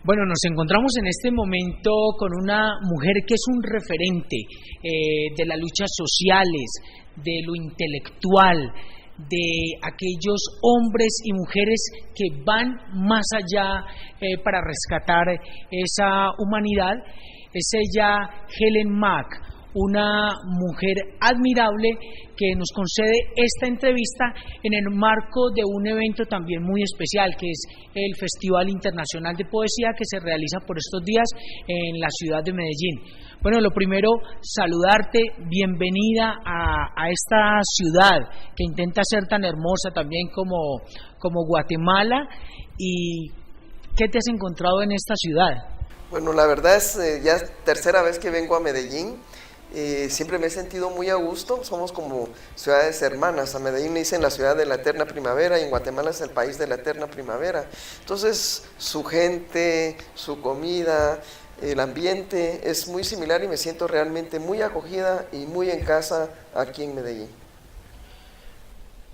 Bueno, nos encontramos en este momento con una mujer que es un referente de las luchas sociales, de lo intelectual, de aquellos hombres y mujeres que van más allá para rescatar esa humanidad. Es ella, Helen Mack, una mujer admirable que nos concede esta entrevista en el marco de un evento también muy especial, que es el Festival Internacional de Poesía que se realiza por estos días en la ciudad de Medellín. Bueno, lo primero, saludarte, bienvenida a esta ciudad que intenta ser tan hermosa también como Guatemala. ¿Y qué te has encontrado en esta ciudad? Bueno, la verdad es ya tercera vez que vengo a Medellín. Siempre me he sentido muy a gusto. Somos como ciudades hermanas. A Medellín le dicen la ciudad de la eterna primavera y en Guatemala es el país de la eterna primavera. Entonces su gente, su comida, el ambiente es muy similar y me siento realmente muy acogida y muy en casa aquí en Medellín.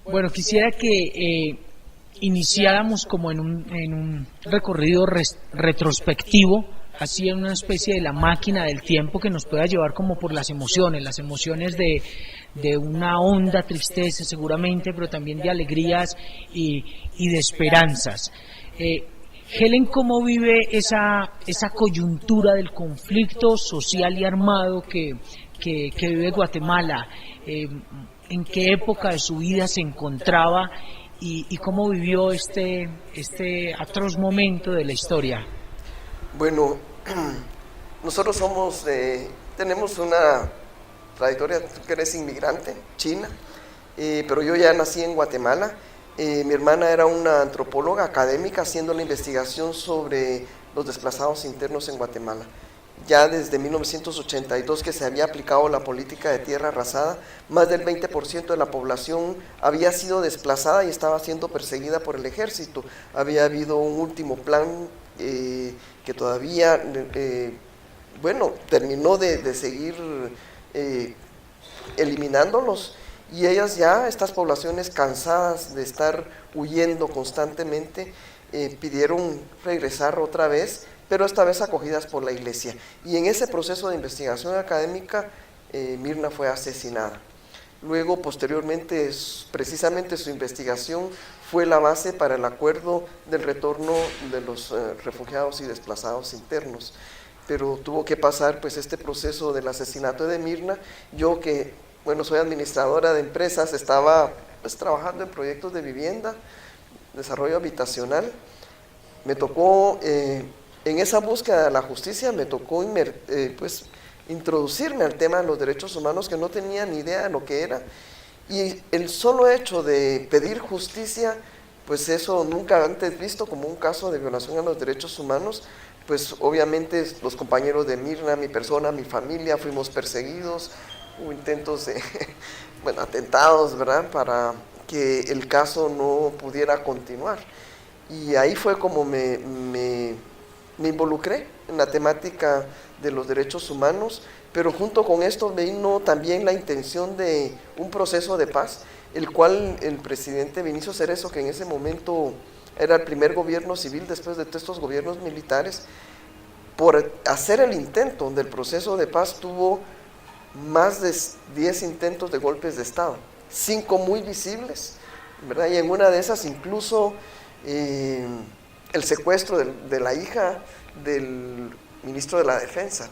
Bueno, quisiera que iniciáramos como en un recorrido retrospectivo, así en una especie de la máquina del tiempo que nos pueda llevar como por las emociones de una honda tristeza seguramente, pero también de alegrías y de esperanzas. Helen, ¿cómo vive esa coyuntura del conflicto social y armado que vive Guatemala? ¿En qué época de su vida se encontraba y cómo vivió este atroz momento de la historia? Bueno, nosotros tenemos una trayectoria. Tú que eres inmigrante, china, pero yo ya nací en Guatemala. Mi hermana era una antropóloga académica haciendo la investigación sobre los desplazados internos en Guatemala. Ya desde 1982 que se había aplicado la política de tierra arrasada, más del 20% de la población había sido desplazada y estaba siendo perseguida por el ejército. Había habido un último plan que todavía, terminó de seguir eliminándolos, y estas poblaciones cansadas de estar huyendo constantemente, pidieron regresar otra vez, pero esta vez acogidas por la iglesia. Y en ese proceso de investigación académica, Mirna fue asesinada. Luego, posteriormente, precisamente su investigación fue la base para el acuerdo del retorno de los refugiados y desplazados internos. Pero tuvo que pasar pues este proceso del asesinato de Mirna. Yo que, soy administradora de empresas, estaba pues trabajando en proyectos de vivienda, desarrollo habitacional. Me tocó, en esa búsqueda de la justicia, me tocó introducirme al tema de los derechos humanos, que no tenía ni idea de lo que era, y el solo hecho de pedir justicia, pues eso nunca antes visto como un caso de violación a los derechos humanos. Pues obviamente los compañeros de Mirna, mi persona, mi familia, fuimos perseguidos, hubo intentos de atentados, ¿verdad?, para que el caso no pudiera continuar, y ahí fue como me involucré en la temática de los derechos humanos. Pero junto con esto vino también la intención de un proceso de paz, el cual el presidente Vinicio Cerezo, que en ese momento era el primer gobierno civil después de todos estos gobiernos militares, por hacer el intento del proceso de paz, tuvo más de 10 intentos de golpes de Estado, 5 muy visibles, ¿verdad? Y en una de esas incluso el secuestro de la hija del ministro de la Defensa.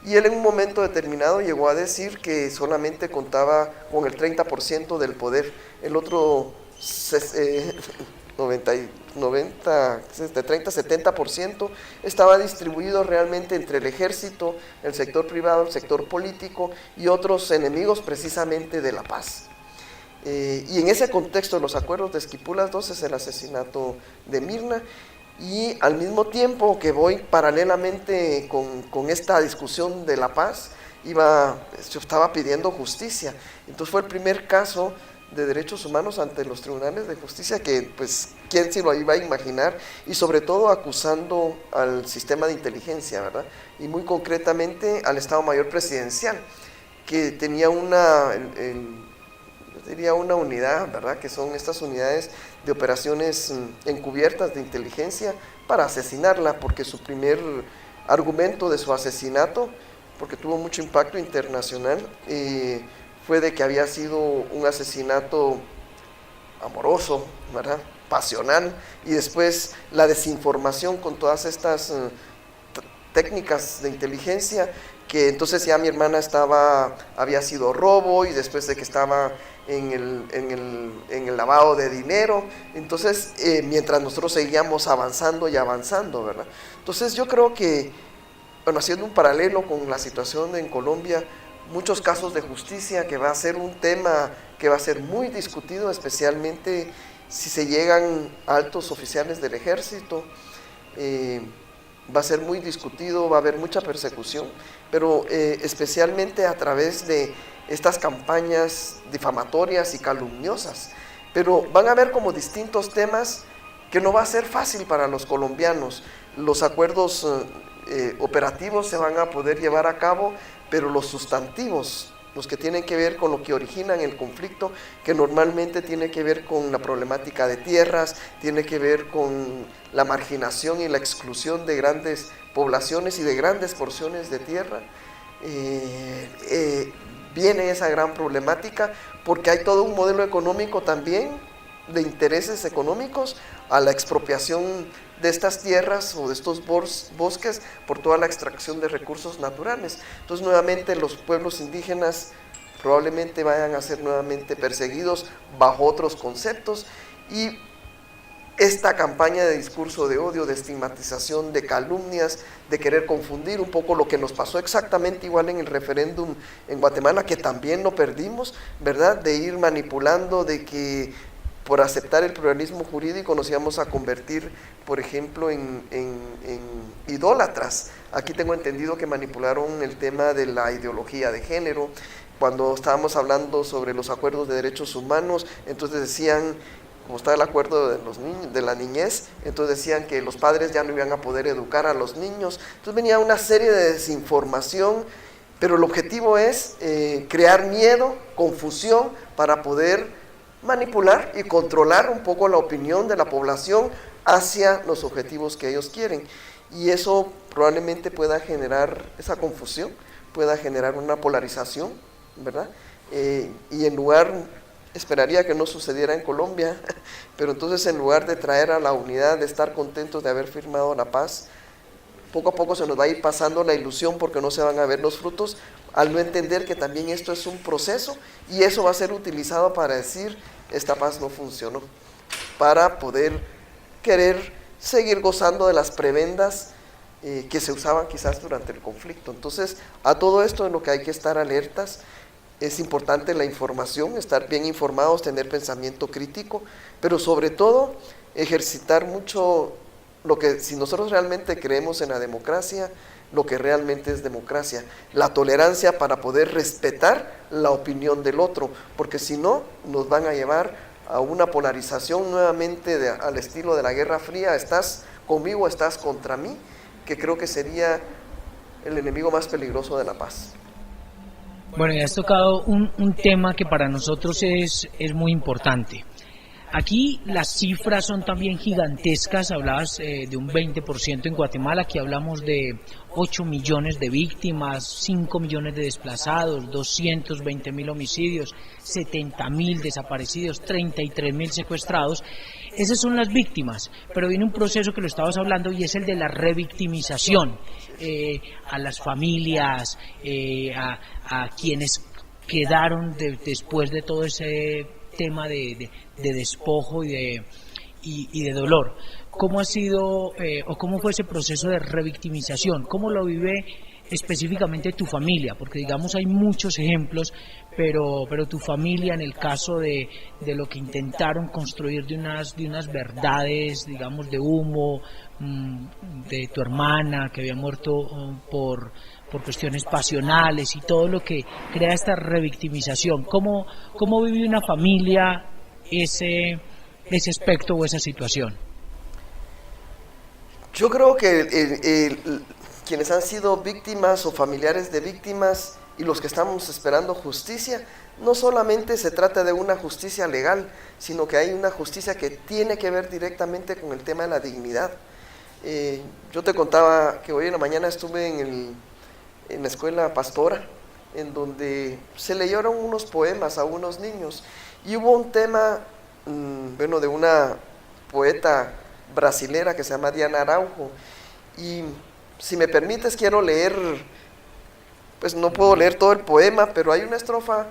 Y él en un momento determinado llegó a decir que solamente contaba con el 30% del poder, el otro 30-70% estaba distribuido realmente entre el ejército, el sector privado, el sector político y otros enemigos precisamente de la paz. Y en ese contexto de los acuerdos de Esquipulas II es el asesinato de Mirna. Y al mismo tiempo que voy paralelamente con esta discusión de la paz, yo estaba pidiendo justicia. Entonces fue el primer caso de derechos humanos ante los tribunales de justicia que, pues, quién se lo iba a imaginar, y sobre todo acusando al sistema de inteligencia, ¿verdad? Y muy concretamente al Estado Mayor Presidencial, que tenía pues diría una unidad, ¿verdad? Que son estas unidades de operaciones encubiertas de inteligencia para asesinarla, porque su primer argumento de su asesinato, porque tuvo mucho impacto internacional, fue de que había sido un asesinato amoroso, ¿verdad? Pasional, y después la desinformación con todas estas técnicas de inteligencia, que entonces ya mi hermana había sido robo, y después de que estaba en el lavado de dinero, entonces mientras nosotros seguíamos avanzando y avanzando, ¿verdad? Entonces yo creo que, bueno, haciendo un paralelo con la situación en Colombia, muchos casos de justicia, que va a ser un tema que va a ser muy discutido, especialmente si se llegan a altos oficiales del ejército, va a ser muy discutido, va a haber mucha persecución, pero especialmente a través de estas campañas difamatorias y calumniosas. Pero van a haber como distintos temas que no va a ser fácil para los colombianos. Los acuerdos operativos se van a poder llevar a cabo, pero los sustantivos, los que tienen que ver con lo que originan el conflicto, que normalmente tiene que ver con la problemática de tierras, tiene que ver con la marginación y la exclusión de grandes poblaciones y de grandes porciones de tierra, viene esa gran problemática, porque hay todo un modelo económico también de intereses económicos a la expropiación de estas tierras o de estos bosques por toda la extracción de recursos naturales. Entonces nuevamente los pueblos indígenas probablemente vayan a ser nuevamente perseguidos bajo otros conceptos, y esta campaña de discurso de odio, de estigmatización, de calumnias, de querer confundir un poco lo que nos pasó exactamente igual en el referéndum en Guatemala, que también lo perdimos, ¿verdad? De ir manipulando, de que por aceptar el pluralismo jurídico nos íbamos a convertir, por ejemplo, en idólatras. Aquí tengo entendido que manipularon el tema de la ideología de género. Cuando estábamos hablando sobre los acuerdos de derechos humanos, entonces decían, como está el acuerdo de los niños, de la niñez, entonces decían que los padres ya no iban a poder educar a los niños. Entonces venía una serie de desinformación, pero el objetivo es crear miedo, confusión, para poder manipular y controlar un poco la opinión de la población hacia los objetivos que ellos quieren, y eso probablemente pueda generar esa confusión, pueda generar una polarización, ¿verdad? Y en lugar, esperaría que no sucediera en Colombia, pero entonces en lugar de traer a la unidad, de estar contentos de haber firmado la paz, poco a poco se nos va a ir pasando la ilusión, porque no se van a ver los frutos, al no entender que también esto es un proceso, y eso va a ser utilizado para decir, esta paz no funcionó, para poder querer seguir gozando de las prebendas que se usaban quizás durante el conflicto. Entonces, a todo esto en lo que hay que estar alertas. Es importante la información, estar bien informados, tener pensamiento crítico, pero sobre todo ejercitar mucho lo que, si nosotros realmente creemos en la democracia, lo que realmente es democracia, la tolerancia para poder respetar la opinión del otro, porque si no, nos van a llevar a una polarización nuevamente al estilo de la Guerra Fría, estás conmigo, estás contra mí, que creo que sería el enemigo más peligroso de la paz. Bueno, ya has tocado un tema que para nosotros es muy importante. Aquí las cifras son también gigantescas, hablabas de un 20% en Guatemala, aquí hablamos de 8 millones de víctimas, 5 millones de desplazados, 220.000 homicidios, 70.000 desaparecidos, 33.000 secuestrados. Esas son las víctimas, pero viene un proceso que lo estabas hablando y es el de la revictimización a las familias, a quienes quedaron después de todo ese tema de despojo y de dolor. ¿Cómo ha sido o cómo fue ese proceso de revictimización? ¿Cómo lo vive específicamente tu familia? Porque digamos hay muchos ejemplos, pero tu familia, en el caso de lo que intentaron construir de unas verdades, digamos, de humo, de tu hermana que había muerto por cuestiones pasionales y todo lo que crea esta revictimización. ¿Cómo vive una familia ese aspecto o esa situación? Yo creo que quienes han sido víctimas o familiares de víctimas y los que estamos esperando justicia, no solamente se trata de una justicia legal, sino que hay una justicia que tiene que ver directamente con el tema de la dignidad. Yo te contaba que hoy en la mañana estuve en la escuela pastora, en donde se leyeron unos poemas a unos niños, y hubo un tema, de una poeta brasilera que se llama Diana Araujo, y si me permites quiero leer, pues no puedo leer todo el poema, pero hay una estrofa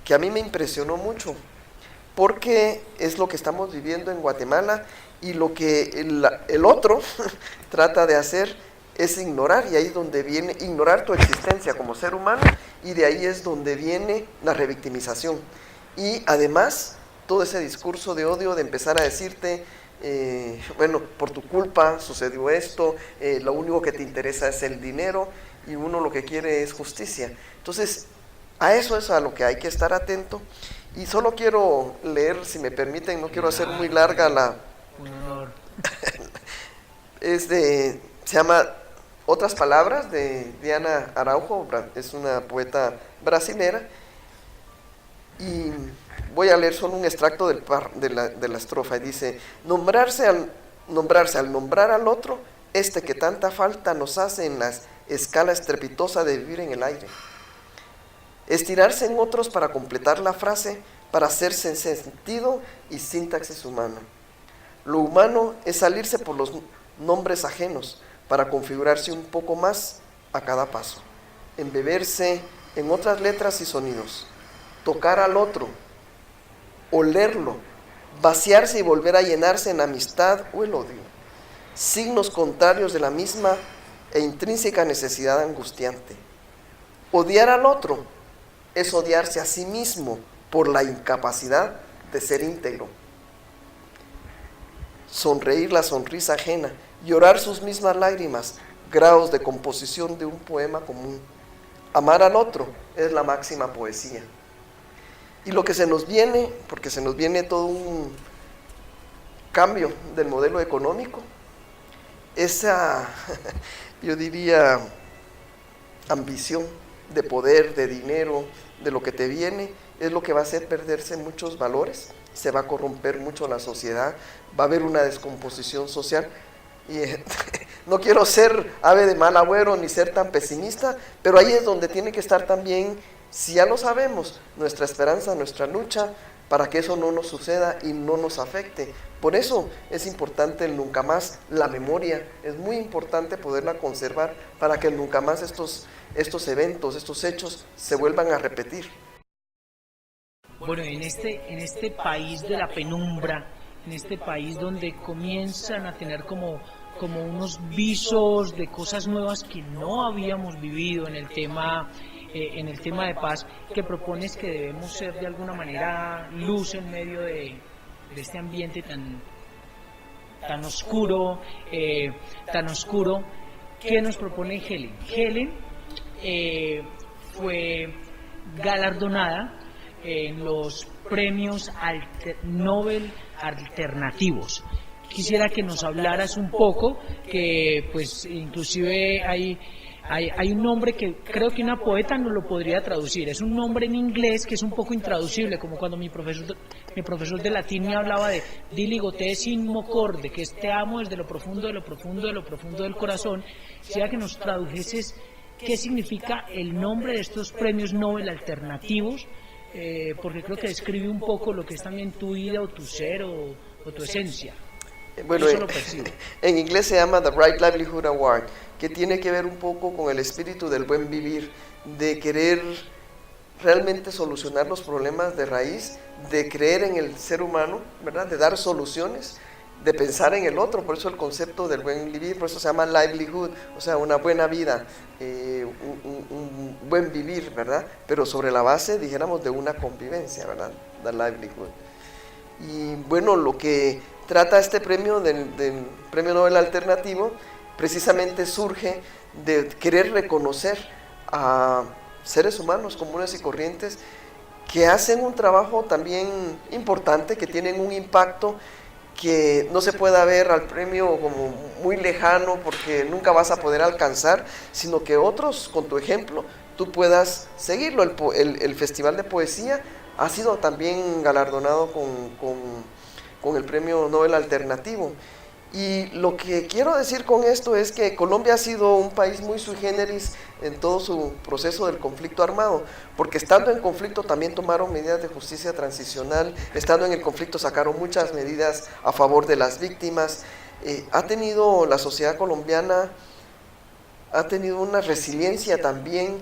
que a mí me impresionó mucho, porque es lo que estamos viviendo en Guatemala, y lo que el otro trata de hacer es ignorar, y ahí es donde viene, ignorar tu existencia como ser humano, y de ahí es donde viene la revictimización. Y además, todo ese discurso de odio de empezar a decirte, por tu culpa sucedió esto, lo único que te interesa es el dinero, y uno lo que quiere es justicia. Entonces, a eso es a lo que hay que estar atento. Y solo quiero leer, si me permiten, no quiero hacer muy larga la... Un honor. se llama Otras Palabras, de Diana Araujo, es una poeta brasilera, y voy a leer solo un extracto de la estrofa, y dice: nombrarse al nombrar al otro, que tanta falta nos hace en la escala estrepitosa de vivir en el aire. Estirarse en otros para completar la frase, para hacerse sentido y sintaxis humana. Lo humano es salirse por los nombres ajenos para configurarse un poco más a cada paso, embeberse en otras letras y sonidos, tocar al otro, olerlo, vaciarse y volver a llenarse en amistad o el odio, signos contrarios de la misma e intrínseca necesidad angustiante. Odiar al otro es odiarse a sí mismo por la incapacidad de ser íntegro. Sonreír la sonrisa ajena, llorar sus mismas lágrimas, grados de composición de un poema común. Amar al otro es la máxima poesía. Y lo que se nos viene, porque se nos viene todo un cambio del modelo económico, esa, yo diría, ambición de poder, de dinero, de lo que te viene, es lo que va a hacer perderse muchos valores, se va a corromper mucho la sociedad, va a haber una descomposición social. Y no quiero ser ave de mal agüero ni ser tan pesimista, pero ahí es donde tiene que estar también, si ya lo sabemos, nuestra esperanza, nuestra lucha, para que eso no nos suceda y no nos afecte. Por eso es importante el nunca más, la memoria, es muy importante poderla conservar para que nunca más estos eventos, estos hechos se vuelvan a repetir. Bueno, en este país de la penumbra, en este país donde comienzan a tener como unos visos de cosas nuevas que no habíamos vivido en el tema de paz, que propones que debemos ser de alguna manera luz en medio de este ambiente tan oscuro, ¿qué nos propone Helen? Helen fue galardonada en los premios Nobel alternativos. Quisiera que nos hablaras un poco, que pues inclusive hay un nombre que creo que una poeta no lo podría traducir, es un nombre en inglés que es un poco intraducible, como cuando mi profesor de latín me hablaba de diligote sin mocorde, que es te amo desde lo profundo, de lo profundo, de lo profundo del corazón. Quisiera que nos tradujeses qué significa el nombre de estos premios Nobel alternativos, porque creo que describe un poco lo que es también tu vida o tu ser o tu esencia. Bueno, en inglés se llama The Right Livelihood Award, que tiene que ver un poco con el espíritu del buen vivir, de querer realmente solucionar los problemas de raíz, de creer en el ser humano, ¿verdad? De dar soluciones, de pensar en el otro. Por eso el concepto del buen vivir, por eso se llama livelihood, o sea, una buena vida, un buen vivir, ¿verdad? Pero sobre la base, dijéramos, de una convivencia, ¿verdad? The livelihood. Y bueno, lo que trata este premio del Premio Nobel Alternativo precisamente surge de querer reconocer a seres humanos comunes y corrientes que hacen un trabajo también importante, que tienen un impacto que no se pueda ver al premio como muy lejano porque nunca vas a poder alcanzar, sino que otros con tu ejemplo tú puedas seguirlo. El Festival de Poesía ha sido también galardonado con el Premio Nobel Alternativo. Y lo que quiero decir con esto es que Colombia ha sido un país muy sui generis en todo su proceso del conflicto armado, porque estando en conflicto también tomaron medidas de justicia transicional, estando en el conflicto sacaron muchas medidas a favor de las víctimas. Ha tenido la sociedad colombiana, ha tenido una resiliencia también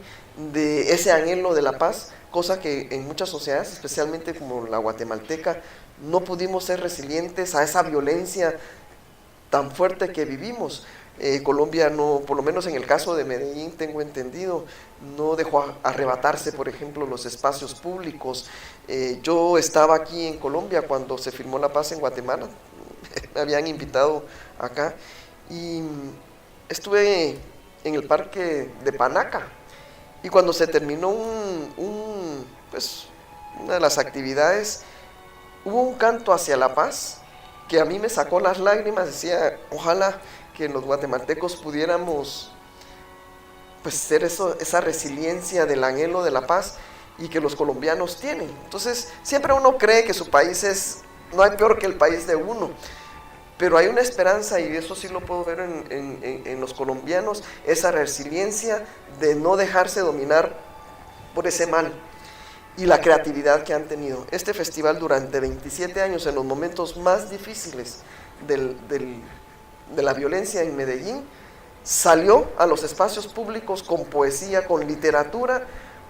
de ese anhelo de la paz, cosa que en muchas sociedades, especialmente como la guatemalteca, no pudimos ser resilientes a esa violencia tan fuerte que vivimos. Colombia no, por lo menos en el caso de Medellín, tengo entendido, no dejó arrebatarse, por ejemplo, los espacios públicos. Yo estaba aquí en Colombia cuando se firmó la paz en Guatemala, me habían invitado acá, y estuve en el parque de Panaca, y cuando se terminó pues, una de las actividades, hubo un canto hacia la paz, que a mí me sacó las lágrimas. Decía, ojalá que los guatemaltecos pudiéramos pues ser esa resiliencia del anhelo de la paz y que los colombianos tienen. Entonces, siempre uno cree que su país no hay peor que el país de uno, pero hay una esperanza, y eso sí lo puedo ver en los colombianos, esa resiliencia de no dejarse dominar por ese mal, y la creatividad que han tenido. Este festival durante 27 años, en los momentos más difíciles de la violencia en Medellín, salió a los espacios públicos con poesía, con literatura,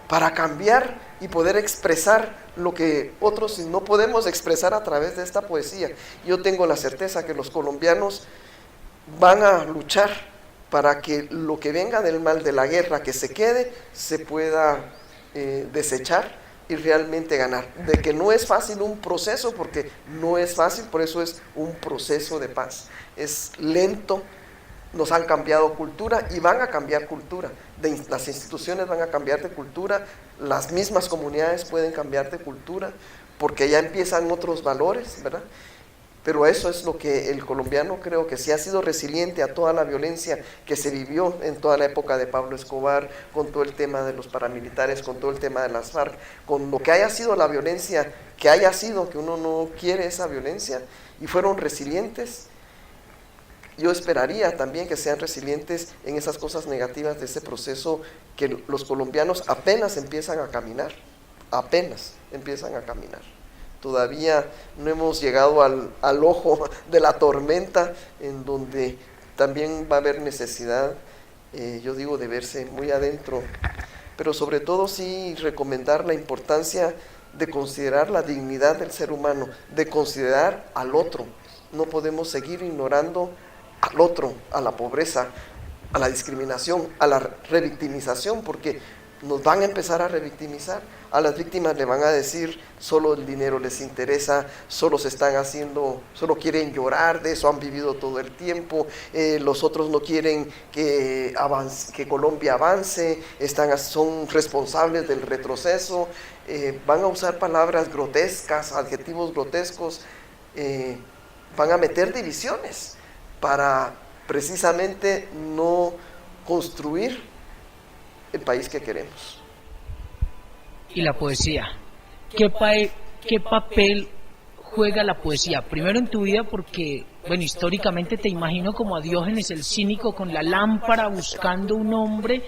para cambiar y poder expresar lo que otros no podemos expresar a través de esta poesía. Yo tengo la certeza que los colombianos van a luchar para que lo que venga del mal de la guerra, que se quede, se pueda desechar y realmente ganar. De que no es fácil un proceso, porque no es fácil, por eso es un proceso de paz. Es lento, nos han cambiado cultura y van a cambiar cultura. Las instituciones van a cambiar de cultura, las mismas comunidades pueden cambiar de cultura, porque ya empiezan otros valores, ¿verdad? Pero eso es lo que el colombiano, creo que sí ha sido resiliente a toda la violencia que se vivió en toda la época de Pablo Escobar, con todo el tema de los paramilitares, con todo el tema de las FARC, con lo que haya sido la violencia, que haya sido, que uno no quiere esa violencia, y fueron resilientes. Yo esperaría también que sean resilientes en esas cosas negativas de ese proceso que los colombianos apenas empiezan a caminar, Todavía no hemos llegado al ojo de la tormenta, en donde también va a haber necesidad, yo digo, de verse muy adentro, pero sobre todo sí recomendar la importancia de considerar la dignidad del ser humano, de considerar al otro. No podemos seguir ignorando al otro, a la pobreza, a la discriminación, a la revictimización, porque nos van a empezar a revictimizar. A las víctimas le van a decir, solo el dinero les interesa, solo quieren llorar, de eso han vivido todo el tiempo, los otros no quieren que Colombia avance, son responsables del retroceso, van a usar palabras grotescas, adjetivos grotescos, van a meter divisiones para precisamente no construir el país que queremos. Y la poesía, ¿qué papel juega la poesía? Primero en tu vida, porque, bueno, históricamente te imagino como a Diógenes el cínico con la lámpara buscando un hombre,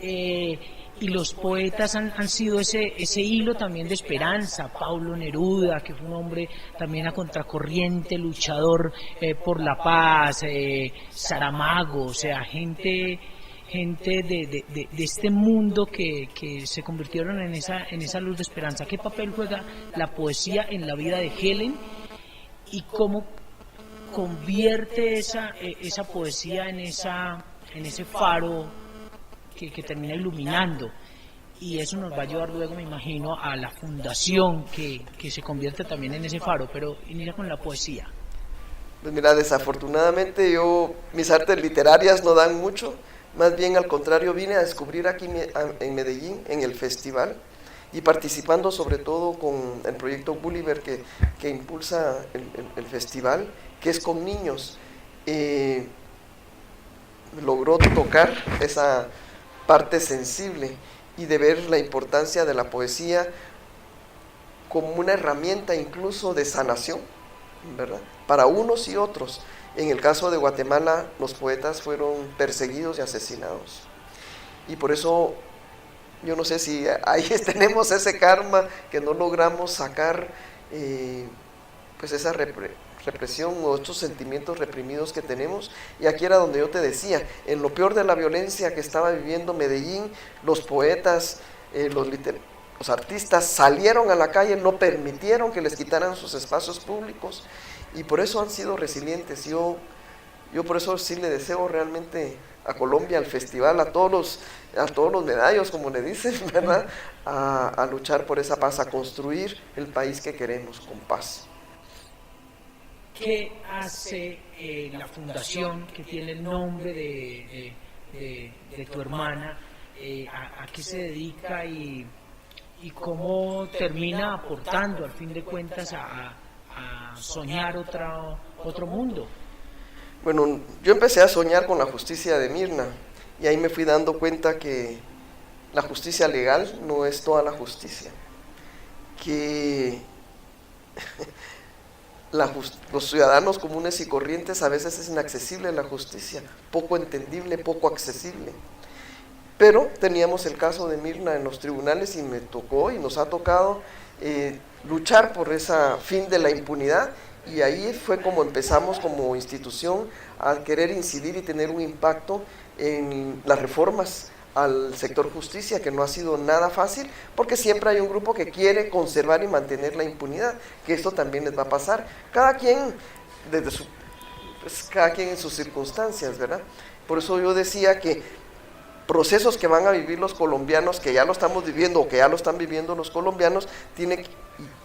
y los poetas han sido ese hilo también de esperanza. Pablo Neruda, que fue un hombre también a contracorriente, luchador por la paz, Saramago, o sea, gente de este mundo que se convirtieron en esa luz de esperanza. ¿Qué papel juega la poesía en la vida de Helen y cómo convierte esa poesía en ese faro que termina iluminando? Y eso nos va a ayudar luego, me imagino, a la fundación que se convierte también en ese faro. Pero inicia con la poesía. Pues mira, desafortunadamente mis artes literarias no dan mucho. Más bien al contrario, vine a descubrir aquí en Medellín, en el festival, y participando sobre todo con el proyecto Gulliver que impulsa el festival, que es con niños. Logró tocar esa parte sensible, y de ver la importancia de la poesía como una herramienta incluso de sanación, ¿verdad? Para unos y otros. En el caso de Guatemala, los poetas fueron perseguidos y asesinados. Y por eso, yo no sé si ahí tenemos ese karma que no logramos sacar, pues esa represión o estos sentimientos reprimidos que tenemos. Y aquí era donde yo te decía, en lo peor de la violencia que estaba viviendo Medellín, los poetas, los artistas salieron a la calle, no permitieron que les quitaran sus espacios públicos, y por eso han sido resilientes. Yo por eso sí le deseo realmente a Colombia, al festival, a todos los medallos, como le dicen, ¿verdad? A luchar por esa paz, a construir el país que queremos con paz. ¿Qué hace la fundación que tiene el nombre de tu hermana? ¿A qué se dedica y cómo termina aportando, al fin de cuentas, a soñar otro mundo? Bueno, yo empecé a soñar con la justicia de Mirna, y ahí me fui dando cuenta que la justicia legal no es toda la justicia, que los ciudadanos comunes y corrientes a veces es inaccesible la justicia, poco entendible, poco accesible. Pero teníamos el caso de Mirna en los tribunales, y me tocó y nos ha tocado luchar por ese fin de la impunidad, y ahí fue como empezamos como institución a querer incidir y tener un impacto en las reformas al sector justicia, que no ha sido nada fácil, porque siempre hay un grupo que quiere conservar y mantener la impunidad, que esto también les va a pasar, cada quien en sus circunstancias, ¿verdad? Por eso yo decía que procesos que van a vivir los colombianos, que ya lo estamos viviendo o que ya lo están viviendo los colombianos, tiene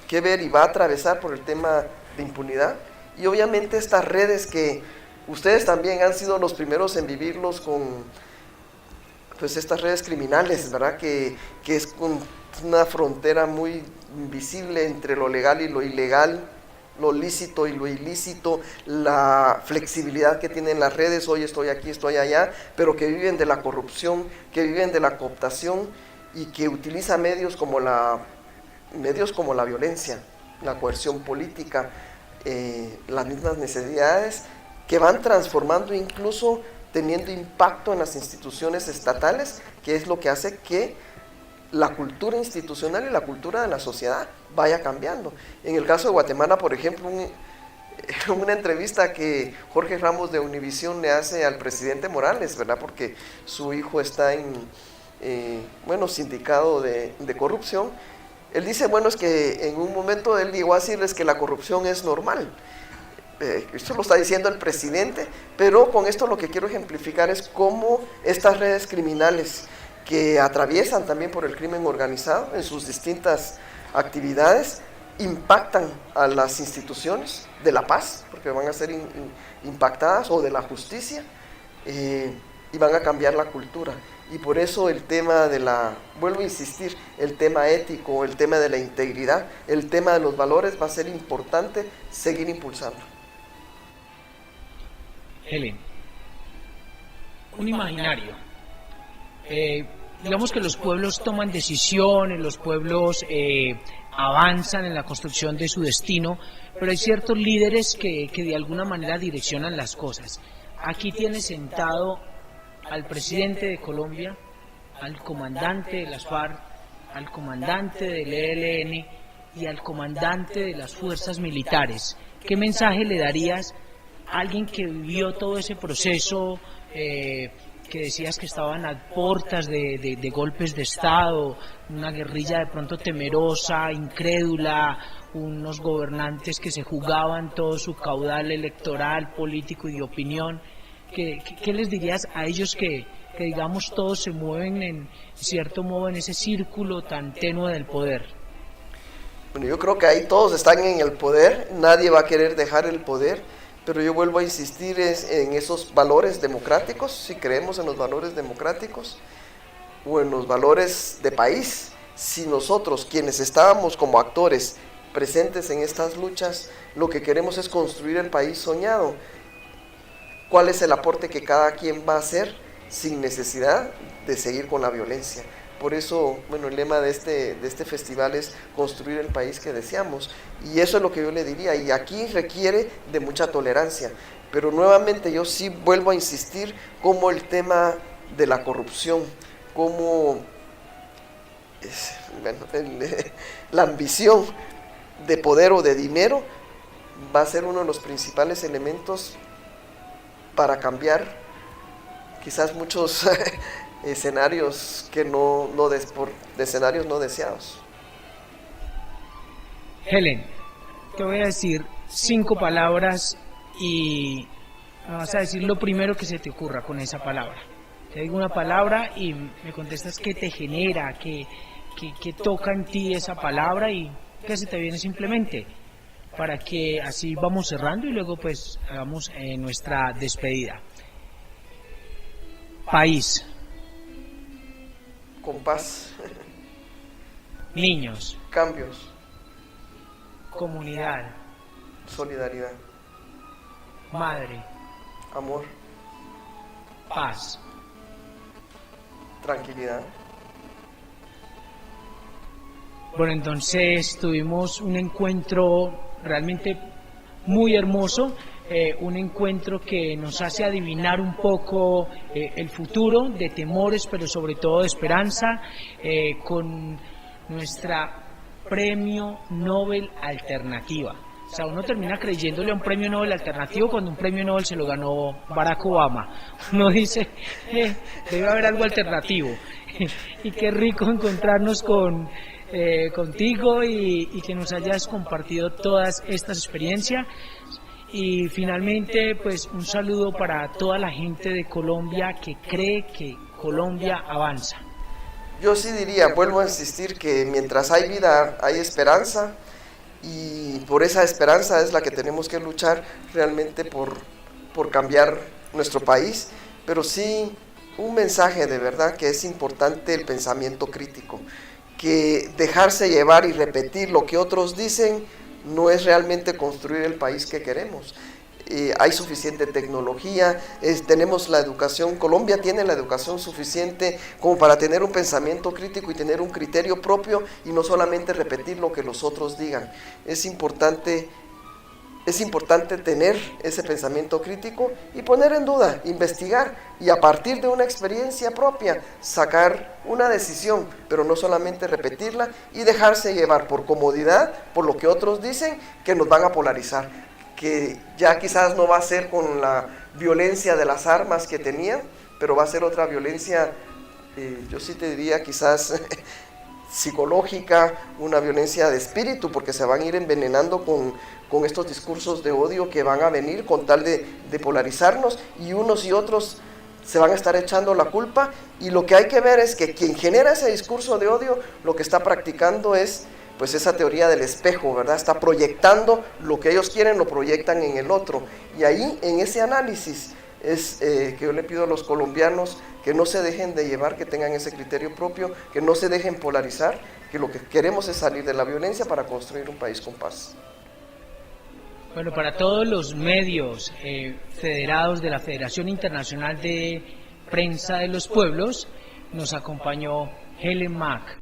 que ver y va a atravesar por el tema de impunidad, y obviamente estas redes que ustedes también han sido los primeros en vivirlos con, pues estas redes criminales, ¿verdad? Que es una frontera muy invisible entre lo legal y lo ilegal, lo lícito y lo ilícito, la flexibilidad que tienen las redes, hoy estoy aquí, estoy allá, pero que viven de la corrupción, que viven de la cooptación, y que utilizan medios como la violencia, la coerción política, las mismas necesidades, que van transformando, incluso teniendo impacto en las instituciones estatales, que es lo que hace que la cultura institucional y la cultura de la sociedad vaya cambiando. En el caso de Guatemala, por ejemplo, una entrevista que Jorge Ramos de Univisión le hace al presidente Morales, ¿verdad? Porque su hijo está sindicado de corrupción. Él dice, bueno, es que en un momento él llegó a decirles que la corrupción es normal. Esto lo está diciendo el presidente, pero con esto lo que quiero ejemplificar es cómo estas redes criminales, que atraviesan también por el crimen organizado en sus distintas actividades, impactan a las instituciones de la paz, porque van a ser impactadas, o de la justicia, y van a cambiar la cultura. Y por eso el tema vuelvo a insistir, el tema ético, el tema de la integridad, el tema de los valores va a ser importante seguir impulsando. Helen, un imaginario. Digamos que los pueblos toman decisiones, los pueblos avanzan en la construcción de su destino, pero hay ciertos líderes que de alguna manera direccionan las cosas. Aquí tienes sentado al presidente de Colombia, al comandante de las FARC, al comandante del ELN y al comandante de las fuerzas militares. ¿Qué mensaje le darías a alguien que vivió todo ese proceso, que decías que estaban a puertas de golpes de Estado, una guerrilla de pronto temerosa, incrédula, unos gobernantes que se jugaban todo su caudal electoral, político y de opinión? ¿Qué les dirías a ellos que digamos todos se mueven en cierto modo en ese círculo tan tenue del poder? Bueno, yo creo que ahí todos están en el poder, nadie va a querer dejar el poder, pero yo vuelvo a insistir en esos valores democráticos, si creemos en los valores democráticos o en los valores de país. Si nosotros, quienes estábamos como actores presentes en estas luchas, lo que queremos es construir el país soñado, ¿cuál es el aporte que cada quien va a hacer sin necesidad de seguir con la violencia? Por eso, bueno, el lema de este festival es construir el país que deseamos. Y eso es lo que yo le diría. Y aquí requiere de mucha tolerancia. Pero nuevamente yo sí vuelvo a insistir como el tema de la corrupción, como bueno, la ambición de poder o de dinero va a ser uno de los principales elementos para cambiar quizás muchos escenarios que por escenarios no deseados. Helen, te voy a decir 5 palabras y me vas a decir lo primero que se te ocurra con esa palabra. Te digo una palabra y me contestas qué te genera, qué toca en ti esa palabra y qué se te viene simplemente, para que así vamos cerrando y luego pues hagamos nuestra despedida. País. Compás. Niños. Cambios. Comunidad. Solidaridad. Madre. Amor. Paz. Tranquilidad. Bueno, entonces tuvimos un encuentro realmente muy hermoso, un encuentro que nos hace adivinar un poco el futuro, de temores, pero sobre todo de esperanza, con nuestra Premio Nobel Alternativa. O sea, uno termina creyéndole a un premio Nobel alternativo cuando un premio Nobel se lo ganó Barack Obama. Uno dice, debe haber algo alternativo. Y qué rico encontrarnos contigo y que nos hayas compartido todas estas experiencias. Y finalmente, pues un saludo para toda la gente de Colombia que cree que Colombia avanza. Yo sí diría, vuelvo a insistir que mientras hay vida hay esperanza, y por esa esperanza es la que tenemos que luchar realmente por cambiar nuestro país, pero sí un mensaje de verdad que es importante el pensamiento crítico, que dejarse llevar y repetir lo que otros dicen no es realmente construir el país que queremos. Hay suficiente tecnología, tenemos la educación, Colombia tiene la educación suficiente como para tener un pensamiento crítico y tener un criterio propio y no solamente repetir lo que los otros digan. Es importante tener ese pensamiento crítico y poner en duda, investigar y a partir de una experiencia propia sacar una decisión, pero no solamente repetirla y dejarse llevar por comodidad, por lo que otros dicen que nos van a polarizar, que ya quizás no va a ser con la violencia de las armas que tenían, pero va a ser otra violencia, yo sí te diría quizás psicológica, una violencia de espíritu, porque se van a ir envenenando con estos discursos de odio que van a venir con tal de polarizarnos, y unos y otros se van a estar echando la culpa, y lo que hay que ver es que quien genera ese discurso de odio lo que está practicando es pues esa teoría del espejo, ¿verdad? Está proyectando lo que ellos quieren, lo proyectan en el otro, y ahí en ese análisis es que yo le pido a los colombianos que no se dejen de llevar, que tengan ese criterio propio, que no se dejen polarizar, que lo que queremos es salir de la violencia para construir un país con paz. Bueno, para todos los medios federados de la Federación Internacional de Prensa de los Pueblos, nos acompañó Helen Mack.